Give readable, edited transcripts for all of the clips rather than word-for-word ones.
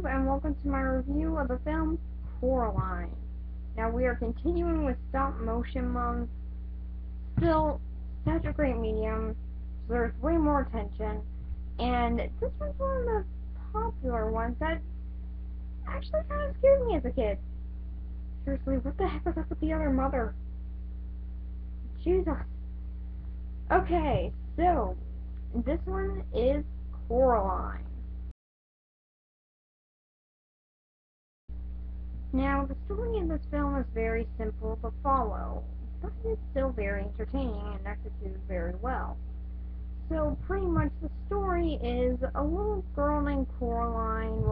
and welcome to my review of the film Coraline. Now we are continuing with stop motion month. Still such a great medium, so there's way more attention, and this was one of the popular ones that actually kind of scared me as a kid. Seriously, what the heck was up with the other mother? Jesus. Okay, so this one is Coraline. Now, the story of this film is very simple to follow, but it's still very entertaining and executed very well. So, pretty much the story is a little girl named Coraline,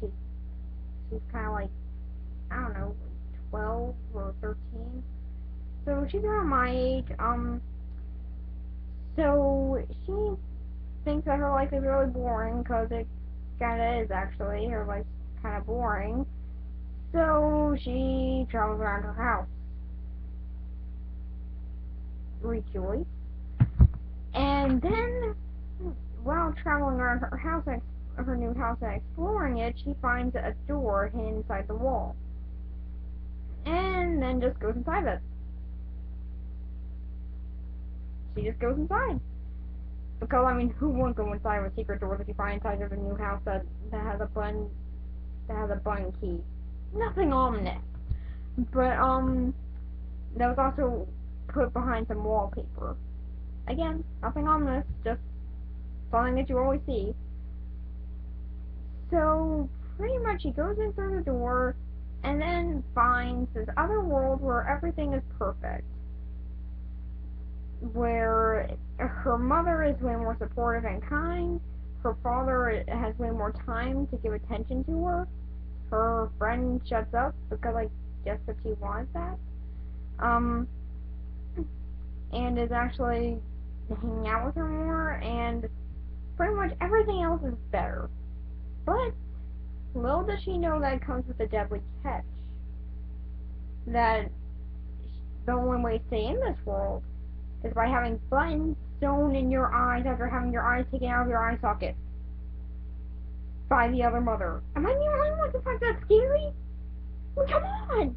she's kind of like, I don't know, 12 or 13. So, she's around my age, so she thinks that her life is really boring, because it kinda is actually, her life's kinda boring. So she travels around her house. Rejoice. And then, while traveling around her new house and exploring it, she finds a door hidden inside the wall. And then just goes inside it. She just goes inside. Because, I mean, who won't go inside a secret door that you find inside of a new house that has a button key? Nothing ominous. But, that was also put behind some wallpaper. Again, nothing ominous, just something that you always see. So, pretty much she goes in through the door, and then finds this other world where everything is perfect. Where her mother is way more supportive and kind, her father has way more time to give attention to her, her friend shuts up because I guess that she wants that, and is actually hanging out with her more, and pretty much everything else is better. But little does she know that it comes with a deadly catch. That the only way to stay in this world is by having buttons sewn in your eyes after having your eyes taken out of your eye socket by the other mother. Am I the only one who finds that scary? Well, come on!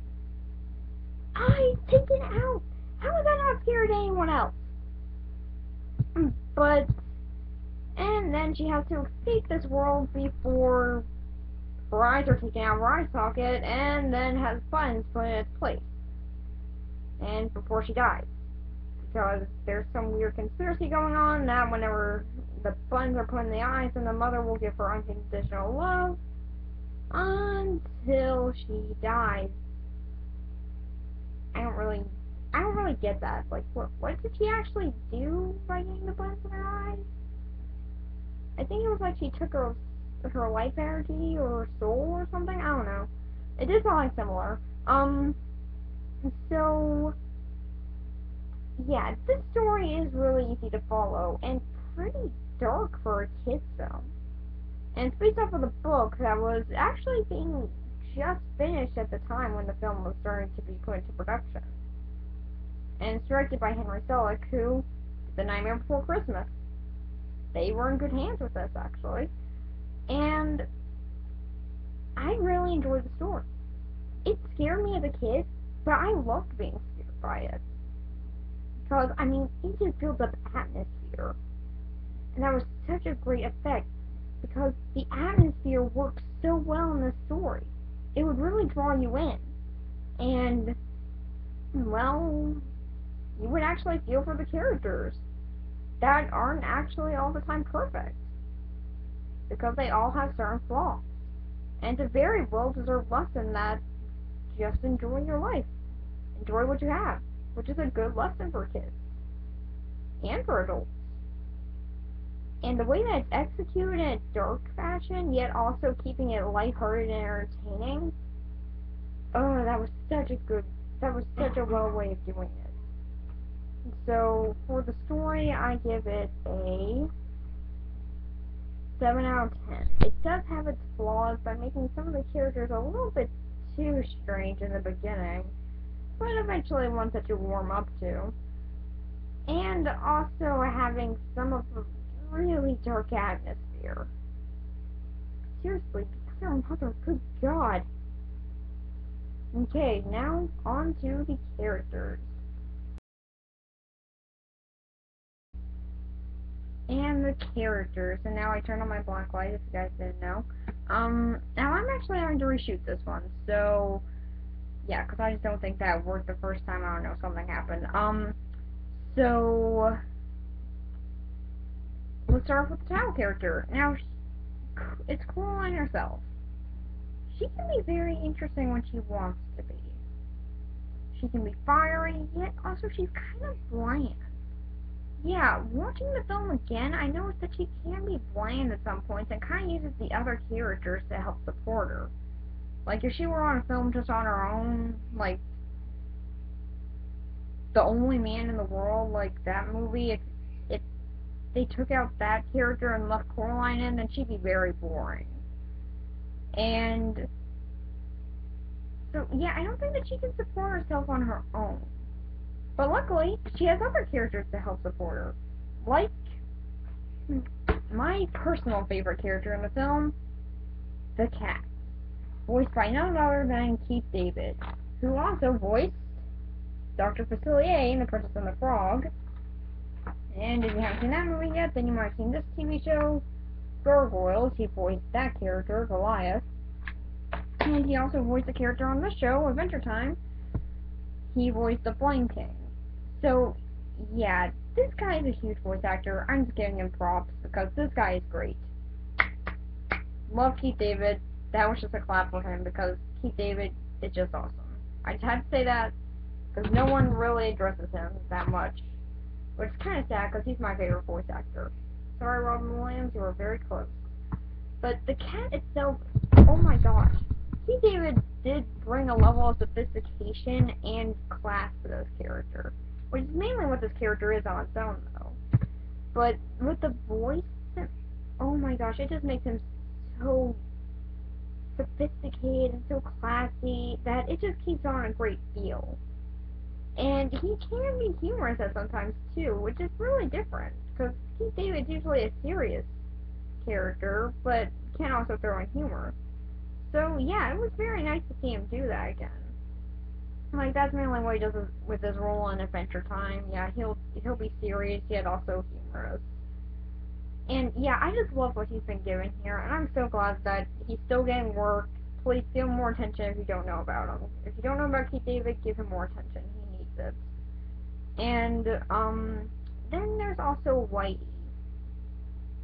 Eyes taken out! How is that not scary to anyone else? But, and then she has to escape this world before her eyes are taken out of her eye socket, and then has buttons put in its place. And before she dies. Because there's some weird conspiracy going on that whenever the buttons are put in the eyes, then the mother will give her unconditional love until she dies. I don't really get that. Like, what did she actually do by getting the buttons in her eyes? I think it was like she took her life energy or her soul or something. I don't know. It did sound like similar. So yeah, this story is really easy to follow and pretty dark for a kid's film. And it's based off of the book that was actually being just finished at the time when the film was starting to be put into production. And it's directed by Henry Selick, who did The Nightmare Before Christmas. They were in good hands with this, actually. And I really enjoyed the story. It scared me as a kid, but I loved being scared by it. Because, I mean, it just builds up atmosphere. And that was such a great effect, because the atmosphere works so well in this story. It would really draw you in. And, well, you would actually feel for the characters that aren't actually all the time perfect. Because they all have certain flaws. And it's a very well-deserved lesson that just enjoy your life. Enjoy what you have. Which is a good lesson for kids. And for adults. And the way that it's executed in a dark fashion, yet also keeping it lighthearted and entertaining, oh, that was such a well way of doing it. So, for the story, I give it a 7 out of 10. It does have its flaws by making some of the characters a little bit too strange in the beginning, but eventually ones that you warm up to. And also having some of the really dark atmosphere. seriously, the other mother, good God. Okay, now on to the characters. And the characters, and now I turn on my black light if you guys didn't know. Now I'm actually having to reshoot this one, so, yeah, because I just don't think that worked the first time, I don't know, something happened. So, let's start with the title character. Now, it's Coraline herself. She can be very interesting when she wants to be. She can be fiery, yet also she's kind of bland. Yeah, watching the film again, I noticed that she can be bland at some points and kind of uses the other characters to help support her. Like, if she were on a film just on her own, like, The Only Man in the World, like that movie, if they took out that character and left Coraline in, then she'd be very boring. And, so, yeah, I don't think that she can support herself on her own. But luckily, she has other characters to help support her. Like, my personal favorite character in the film, the cat, voiced by none other than Keith David, who also voiced Dr. Facilier in The Princess and the Frog. And if you haven't seen that movie yet, then you might have seen this TV show, Gargoyles. He voiced that character, Goliath. And he also voiced the character on this show, Adventure Time. He voiced the Flame King. So, yeah, this guy is a huge voice actor. I'm just giving him props because this guy is great. Love Keith David. That was just a clap for him because Keith David is just awesome. I just had to say that because no one really addresses him that much, which is kind of sad because he's my favorite voice actor. Sorry, Robin Williams, you were very close. But the cat itself, oh my gosh. Keith David did bring a level of sophistication and class to this character, which is mainly what this character is on its own, though. But with the voice, oh my gosh, it just makes him so sophisticated and so classy that it just keeps on a great feel. And he can be humorous at sometimes, too, which is really different, because Keith David's usually a serious character, but can also throw in humor. So, yeah, it was very nice to see him do that again. Like, that's mainly what he does with his role in Adventure Time. Yeah, he'll be serious, yet also humorous. And, yeah, I just love what he's been given here, and I'm so glad that he's still getting work. Please give him more attention if you don't know about him. If you don't know about Keith David, give him more attention. He needs it. And, then there's also Whitey,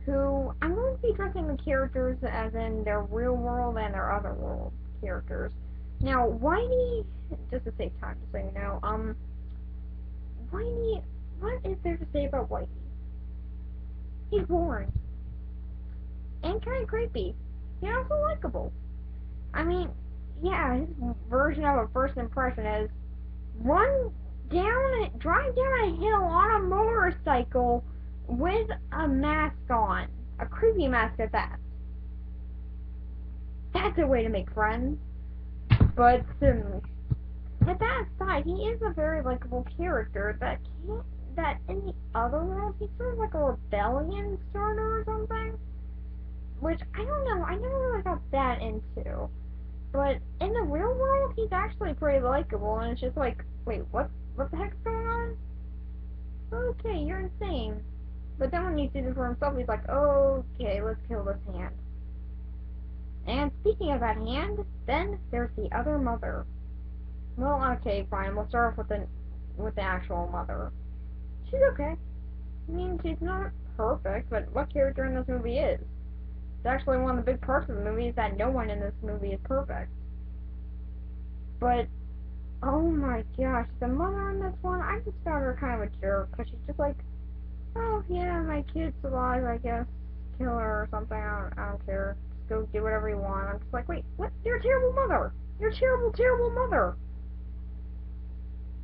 who I'm going to be addressing the characters as in their real world and their other world characters. Now, Whitey, just to save time, just so you know, Whitey, what is there to say about Whitey? He's boring. And kind of creepy. He's also likable. I mean, yeah, his version of a first impression is drive down a hill on a motorcycle with a mask on. A creepy mask at that. That's a way to make friends. But, at that aside, he is a very likable character that in the other world, he's sort of like a rebellion starter or something. Which, I don't know, I never really got that into. But in the real world, he's actually pretty likable, and it's just like, wait, what the heck's going on? Okay, you're insane. But then when he sees it for himself, he's like, okay, let's kill this hand. And speaking of that hand, then there's the other mother. Well, okay, fine, we'll start off with the actual mother. She's okay. I mean, she's not perfect, but what character in this movie is? It's actually one of the big parts of the movie is that no one in this movie is perfect. But, oh my gosh, the mother in this one, I just found her kind of a jerk, because she's just like, oh yeah, my kid's alive, I guess, kill her or something, I don't care, just go do whatever you want. I'm just like, wait, what? You're a terrible mother! You're a terrible, terrible mother!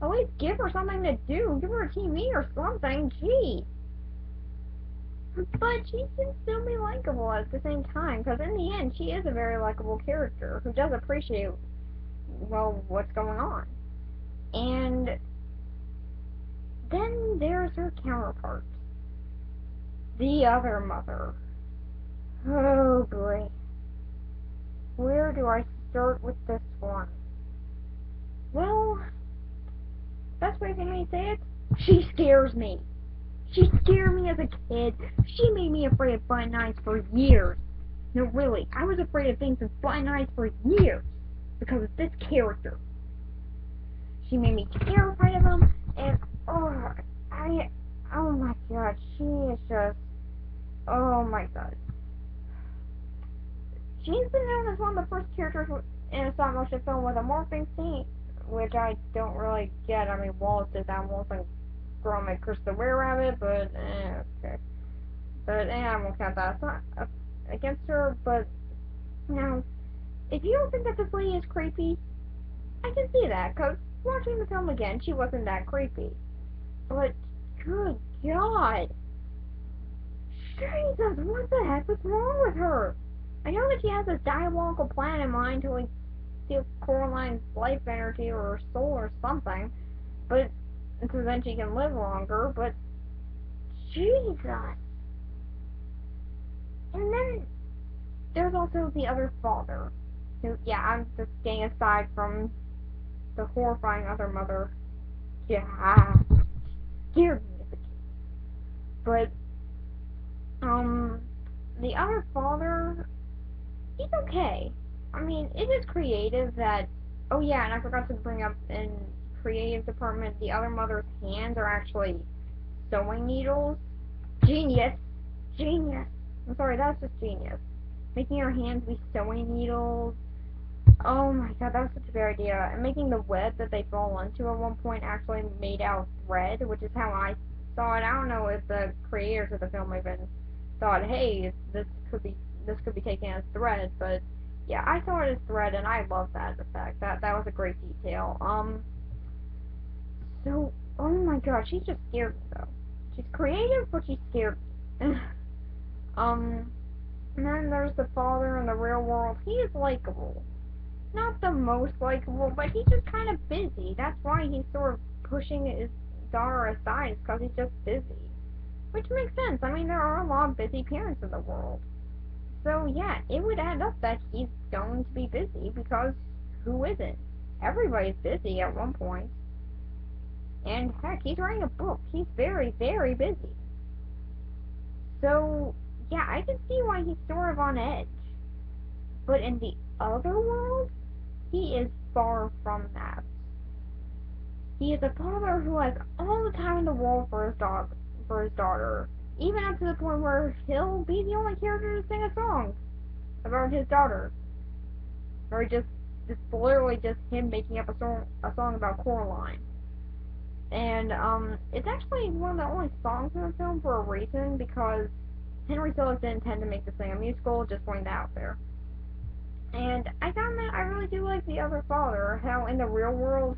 At least give her something to do, give her a TV or something, gee! But she can still be likable at the same time, because in the end, she is a very likable character who does appreciate, well, what's going on. And then there's her counterpart, the other mother. Oh boy. Where do I start with this one? Well, best way for me to say it, she scares me. She scared me as a kid. She made me afraid of Button Eyes for years. No, really, I was afraid of things with Button Eyes for years because of this character. She made me terrified of them, and oh my god, she is just, oh my god. She's been known as one of the first characters in a stop motion film with a morphing scene, which I don't really get. I mean, Wallace did that once and Girl May Curse the Were Rabbit, but okay. But I won't count that. It's not against her, but now, if you don't think that this lady is creepy, I can see that, because watching the film again, she wasn't that creepy. But, good God. Jesus, what the heck is wrong with her? I know that she has this diabolical plan in mind to, like, steal Coraline's life energy or her soul or something, but, so then she can live longer, but, Jesus. And then, there's also the other father, who, yeah, I'm just getting aside from the horrifying other mother. Yeah, scared me as a kid. But, the other father, he's okay. I mean, it is creative that, oh yeah, and I forgot to bring up in creative department, the other mother's hands are actually sewing needles. Genius! Genius! I'm sorry, that's just genius. Making her hands be sewing needles. Oh my god, that was such a good idea. And making the web that they fall into at one point actually made out of thread, which is how I saw it. I don't know if the creators of the film even thought, hey, this could be taken as thread, but yeah, I saw it as thread, and I love that effect. That was a great detail. So, oh my god, she's just scared me though. She's creative, but she's scared me. And then there's the father in the real world. He is likable. Not the most likable, but he's just kind of busy. That's why he's sort of pushing his daughter aside, is because he's just busy. Which makes sense. I mean, there are a lot of busy parents in the world. So, yeah, it would add up that he's going to be busy, because who isn't? Everybody's busy at one point. And, heck, he's writing a book. He's very, very busy. So, yeah, I can see why he's sort of on edge. But in the other world, he is far from that. He is a father who has all the time in the world for his daughter, even up to the point where he'll be the only character to sing a song about his daughter, or just literally just him making up a song about Coraline. And it's actually one of the only songs in the film for a reason, because Henry Selick didn't intend to make this thing a musical. Just putting that out there. And I found that I really do like the other father, how in the real world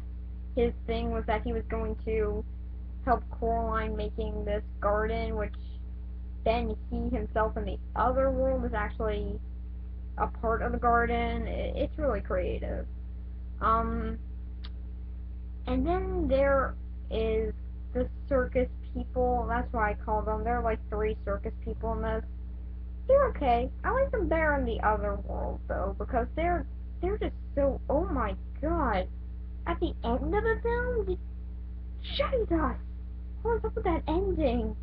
his thing was that he was going to help Coraline making this garden, which then he himself in the other world is actually a part of the garden. It's really creative. And then there is the circus people. That's why I call them. There are like 3 circus people in this. They're okay. I like them better in the other world though, because they're just so, oh my god. At the end of the film, Jesus! What was up with that ending?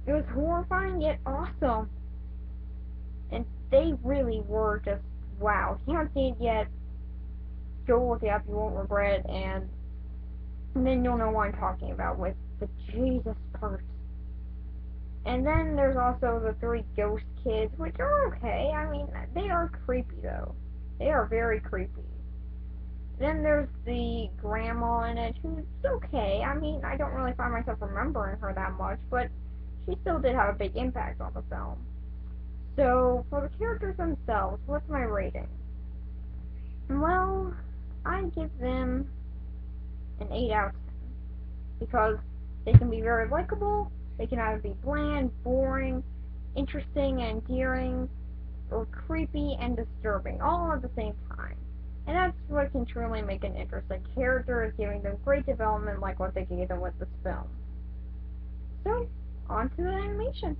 It was horrifying yet awesome. And they really were just, wow. If you haven't seen it yet, go look it up, you won't regret it, and then you'll know what I'm talking about with the Jesus part. And then there's also the 3 ghost kids, which are okay. I mean, they are creepy, though. They are very creepy. Then there's the grandma in it, who's okay. I mean, I don't really find myself remembering her that much, but she still did have a big impact on the film. So, for the characters themselves, what's my rating? Well, I give them an 8 out of 10. Because they can be very likable, they can either be bland, boring, interesting and endearing, or creepy and disturbing, all at the same time. And that's what can truly make an interesting character, is giving them great development like what they gave them with this film. So, on to the animation.